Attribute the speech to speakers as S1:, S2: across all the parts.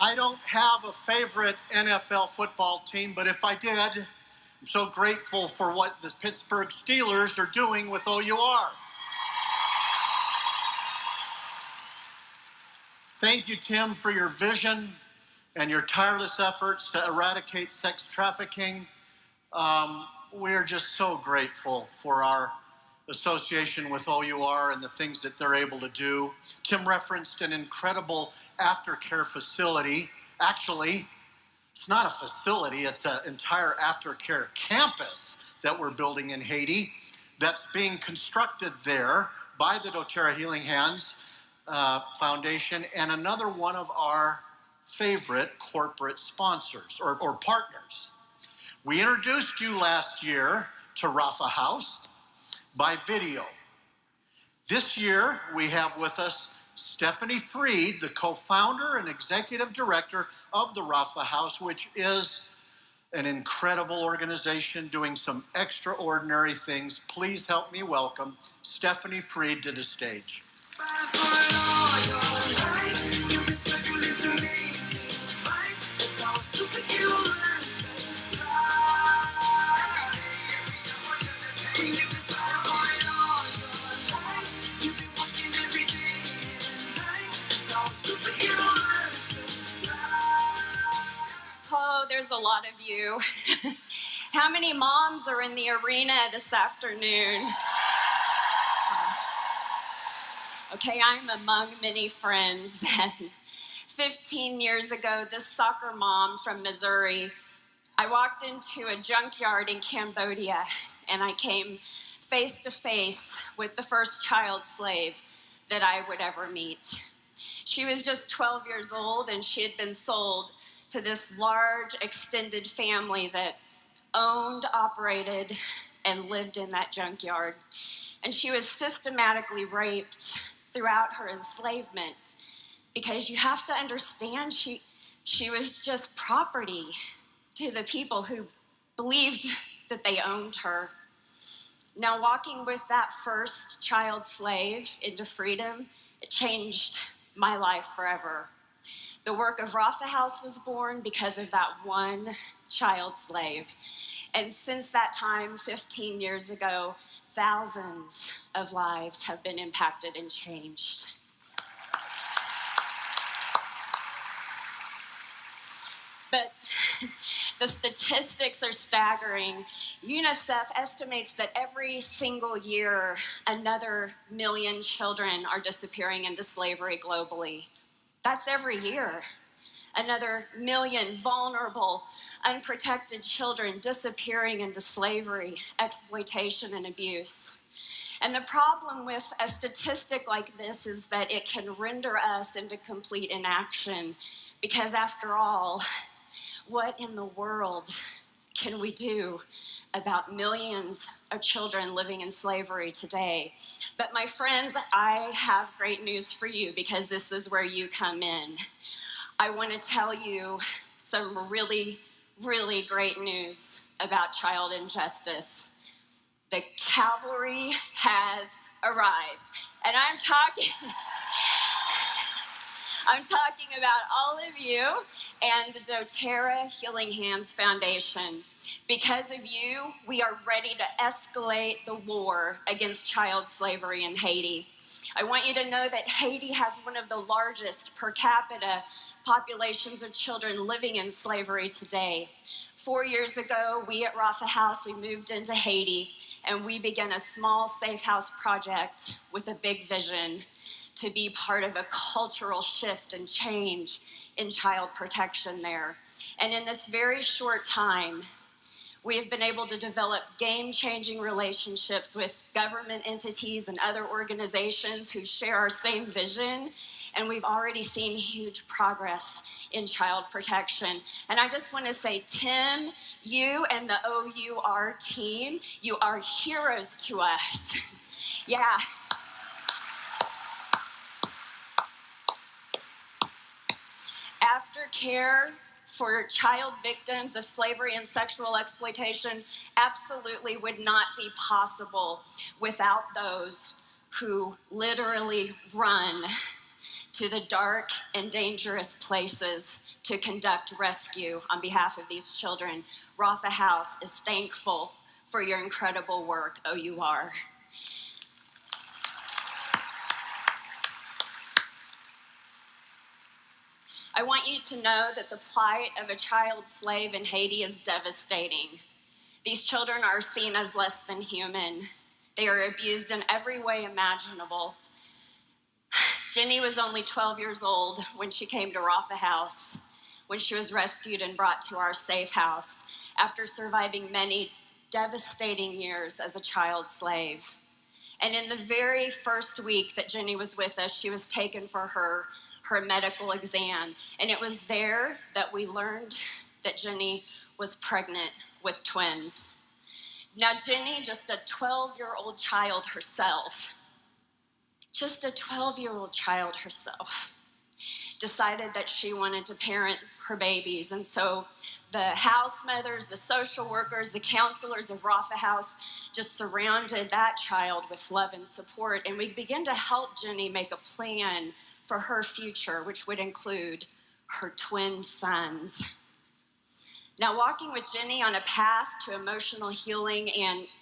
S1: I don't have a favorite NFL football team, but if I did, I'm so grateful for what the Pittsburgh Steelers are doing with O.U.R. Thank you, Tim, for your vision and your tireless efforts to eradicate sex trafficking. We're just so grateful for our association with O.U.R. and the things that they're able to do. Tim referenced an incredible aftercare facility. Actually, it's not a facility, it's an entire aftercare campus that we're building in Haiti that's being constructed there by the dōTERRA Healing Hands Foundation and another one of our favorite corporate sponsors or partners. We introduced you last year to Rapha House by video. This year, we have with us Stephanie Freed, the co-founder and executive director of the Rapha House, which is an incredible organization doing some extraordinary things. Please help me welcome Stephanie Freed to the stage.
S2: Oh, there's a lot of you. How many moms are in the arena this afternoon? Okay, I'm among many friends. 15 years ago, this soccer mom from Missouri, I walked into a junkyard in Cambodia, and I came face to face with the first child slave that I would ever meet. She was just 12 years old, and she had been sold to this large extended family that owned, operated, and lived in that junkyard. And she was systematically raped throughout her enslavement, because you have to understand she was just property to the people who believed that they owned her. Now, walking with that first child slave into freedom, it changed my life forever. The work of Rapha House was born because of that one child slave. And since that time, 15 years ago, thousands of lives have been impacted and changed. But the statistics are staggering. UNICEF estimates that every single year, another 1 million children are disappearing into slavery globally. That's every year. Another 1 million vulnerable, unprotected children disappearing into slavery, exploitation, and abuse. And the problem with a statistic like this is that it can render us into complete inaction, because after all, what in the world can we do about millions of children living in slavery today? But my friends, I have great news for you, because this is where you come in. I want to tell you some really, really great news about child injustice. The cavalry has arrived. And I'm talking about all of you and the dōTERRA Healing Hands Foundation. Because of you, we are ready to escalate the war against child slavery in Haiti. I want you to know that Haiti has one of the largest per capita populations of children living in slavery today. 4 years ago, we at Rapha House, we moved into Haiti, and we began a small safe house project with a big vision to be part of a cultural shift and change in child protection there. And in this very short time, we have been able to develop game-changing relationships with government entities and other organizations who share our same vision, and we've already seen huge progress in child protection. And I just want to say, Tim, you and the O.U.R. team, you are heroes to us. Yeah. Aftercare for child victims of slavery and sexual exploitation absolutely would not be possible without those who literally run to the dark and dangerous places to conduct rescue on behalf of these children. Rapha House is thankful for your incredible work, O.U.R. I want you to know that the plight of a child slave in Haiti is devastating. These children are seen as less than human. They are abused in every way imaginable. Jenny was only 12 years old when she came to Rapha House, when she was rescued and brought to our safe house after surviving many devastating years as a child slave. And in the very first week that Jenny was with us, she was taken for her medical exam. And it was there that we learned that Jenny was pregnant with twins. Now, Jenny, just a 12-year-old child herself, decided that she wanted to parent her babies. And so the house mothers, the social workers, the counselors of Rapha House just surrounded that child with love and support. And we began to help Jenny make a plan for her future, which would include her twin sons. Now, walking with Jenny on a path to emotional healing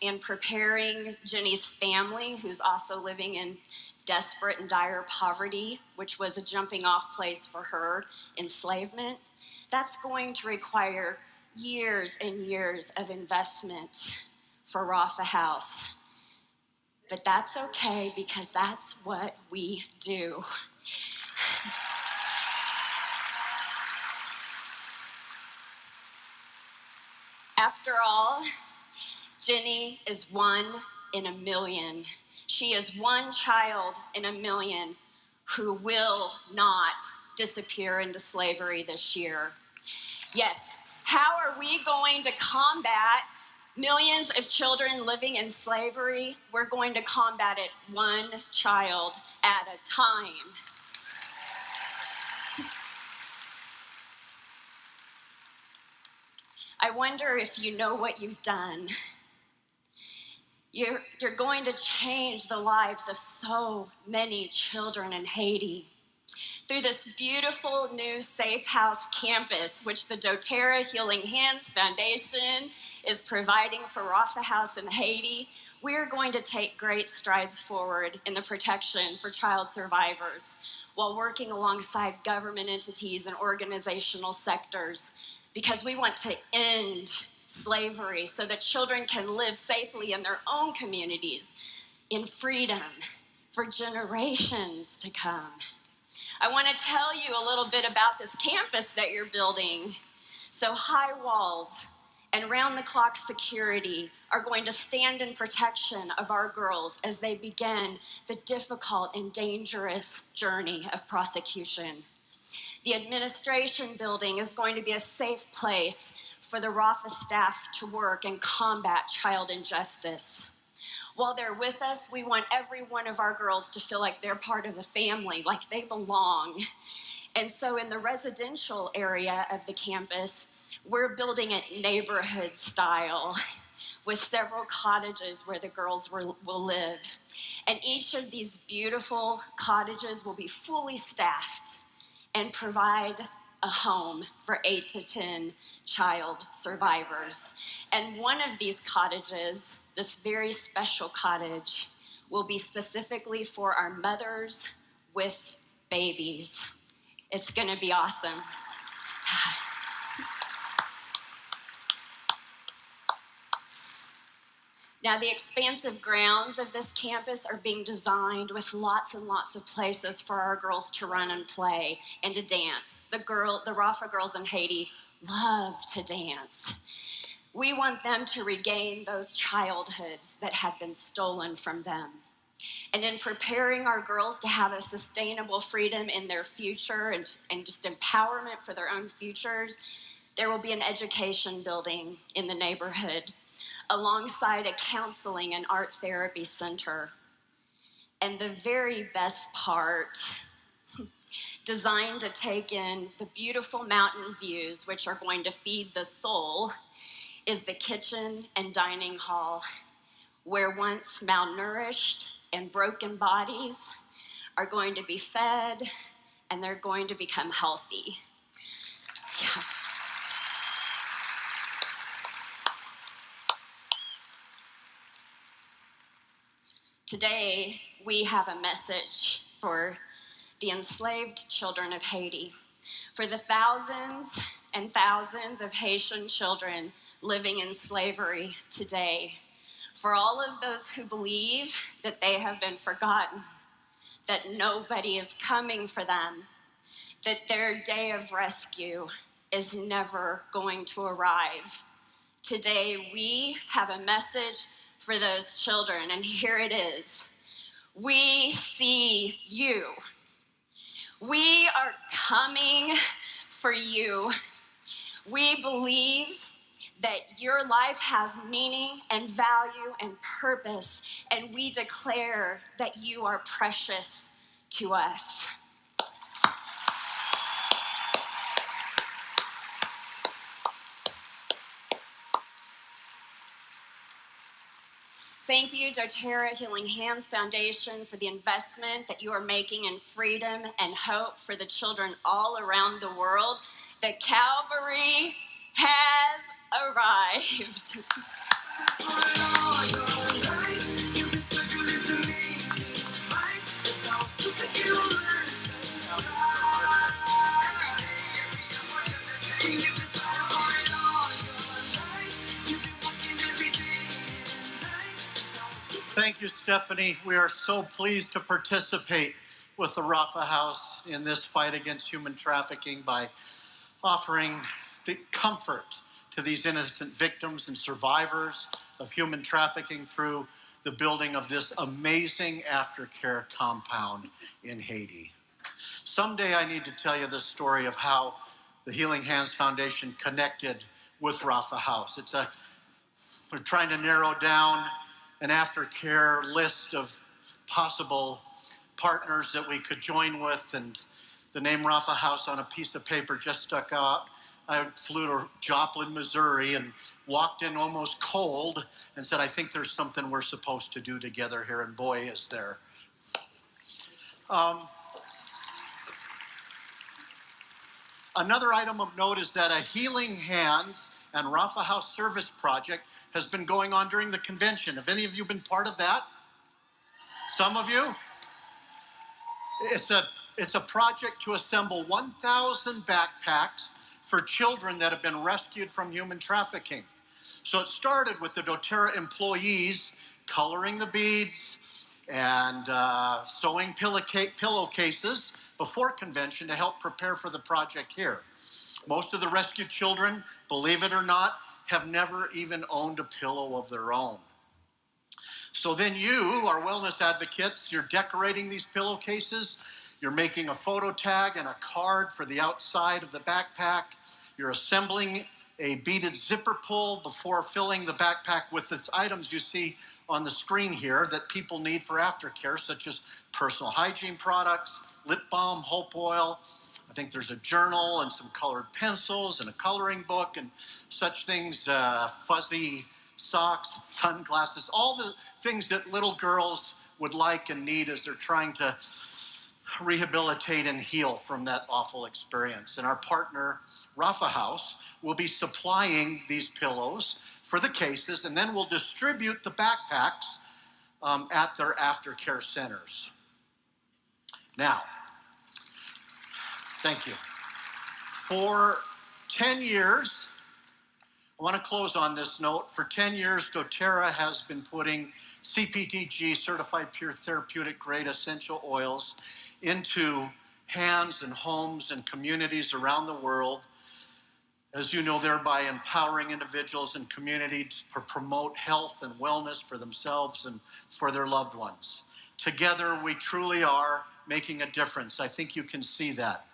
S2: and preparing Jenny's family, who's also living in desperate and dire poverty, which was a jumping off place for her enslavement, that's going to require years and years of investment for Rapha House. But that's okay, because that's what we do. After all, Jenny is one in a million. She is one child in a million who will not disappear into slavery this year. Yes, how are we going to combat millions of children living in slavery? We're going to combat it one child at a time. I wonder if you know what you've done. You're going to change the lives of so many children in Haiti. Through this beautiful new safe house campus, which the dōTERRA Healing Hands Foundation is providing for Rapha House in Haiti, we're going to take great strides forward in the protection for child survivors while working alongside government entities and organizational sectors, because we want to end slavery so that children can live safely in their own communities in freedom for generations to come. I want to tell you a little bit about this campus that you're building. So high walls and round-the-clock security are going to stand in protection of our girls as they begin the difficult and dangerous journey of prosecution. The administration building is going to be a safe place for the Rapha staff to work and combat child injustice. While they're with us, we want every one of our girls to feel like they're part of a family, like they belong. And so in the residential area of the campus, we're building it neighborhood style with several cottages where the girls will live. And each of these beautiful cottages will be fully staffed and provide a home for 8 to 10 child survivors. And one of these cottages, this very special cottage, will be specifically for our mothers with babies. It's gonna be awesome. Now, the expansive grounds of this campus are being designed with lots and lots of places for our girls to run and play and to dance. The Rapha girls in Haiti love to dance. We want them to regain those childhoods that have been stolen from them. And in preparing our girls to have a sustainable freedom in their future and just empowerment for their own futures, there will be an education building in the neighborhood alongside a counseling and art therapy center. And the very best part, designed to take in the beautiful mountain views which are going to feed the soul, is the kitchen and dining hall, where once malnourished and broken bodies are going to be fed and they're going to become healthy. Yeah. Today, we have a message for the enslaved children of Haiti, for the thousands and thousands of Haitian children living in slavery today, for all of those who believe that they have been forgotten, that nobody is coming for them, that their day of rescue is never going to arrive. Today, we have a message for those children, and here it is. We see you. We are coming for you. We believe that your life has meaning and value and purpose, and we declare that you are precious to us. Thank you, dōTERRA Healing Hands Foundation, for the investment that you are making in freedom and hope for the children all around the world. The Calvary has arrived.
S1: Thank you, Stephanie. We are so pleased to participate with the Rapha House in this fight against human trafficking by offering the comfort to these innocent victims and survivors of human trafficking through the building of this amazing aftercare compound in Haiti. Someday I need to tell you the story of how the Healing Hands Foundation connected with Rapha House. We're trying to narrow down an aftercare list of possible partners that we could join with, and the name Rapha House on a piece of paper just stuck out. I flew to Joplin, Missouri, and walked in almost cold and said, I think there's something we're supposed to do together here, and boy, is there. Another item of note is that a Healing Hands and Rapha House service project has been going on during the convention. Have any of you been part of that? Some of you? It's a project to assemble 1,000 backpacks for children that have been rescued from human trafficking. So it started with the dōTERRA employees coloring the beads and sewing pillowcases before convention to help prepare for the project here. Most of the rescued children, believe it or not, have never even owned a pillow of their own. So then you, our wellness advocates, you're decorating these pillowcases, you're making a photo tag and a card for the outside of the backpack, you're assembling a beaded zipper pull before filling the backpack with the items you see on the screen here that people need for aftercare, such as personal hygiene products, lip balm, hope oil. I think there's a journal and some colored pencils and a coloring book and such things, fuzzy socks, sunglasses, all the things that little girls would like and need as they're trying to rehabilitate and heal from that awful experience. And our partner, Rapha House, will be supplying these pillows for the cases, and then we'll distribute the backpacks at their aftercare centers. Now, thank you. For 10 years, I want to close on this note. For 10 years, dōTERRA has been putting CPTG, Certified Pure Therapeutic Grade Essential Oils, into hands and homes and communities around the world, as you know, thereby empowering individuals and communities to promote health and wellness for themselves and for their loved ones. Together, we truly are making a difference. I think you can see that.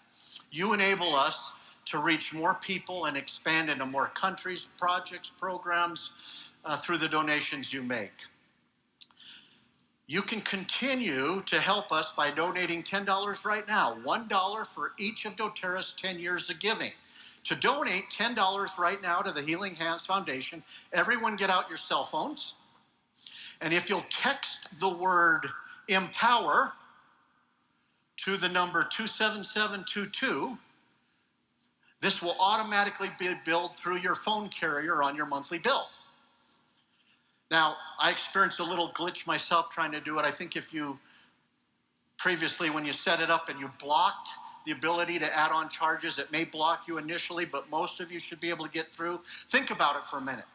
S1: You enable us to reach more people and expand into more countries, projects, programs through the donations you make. You can continue to help us by donating $10 right now, $1 for each of dōTERRA's 10 years of giving. To donate $10 right now to the Healing Hands Foundation, everyone get out your cell phones, and if you'll text the word EMPOWER to the number 27722, this will automatically be billed through your phone carrier on your monthly bill. Now, I experienced a little glitch myself trying to do it. I think if you previously, when you set it up and you blocked the ability to add on charges, it may block you initially, but most of you should be able to get through. Think about it for a minute.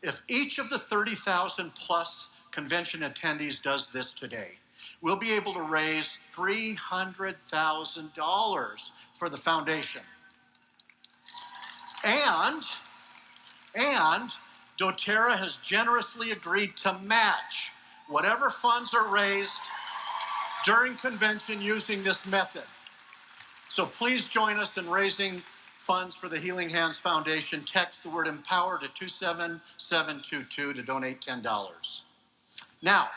S1: If each of the 30,000 plus convention attendees does this today, we'll be able to raise $300,000 for the foundation. And dōTERRA has generously agreed to match whatever funds are raised during convention using this method. So please join us in raising funds for the Healing Hands Foundation. Text the word EMPOWER to 27722 to donate $10. Now,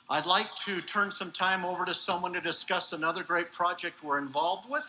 S1: I'd like to turn some time over to someone to discuss another great project we're involved with.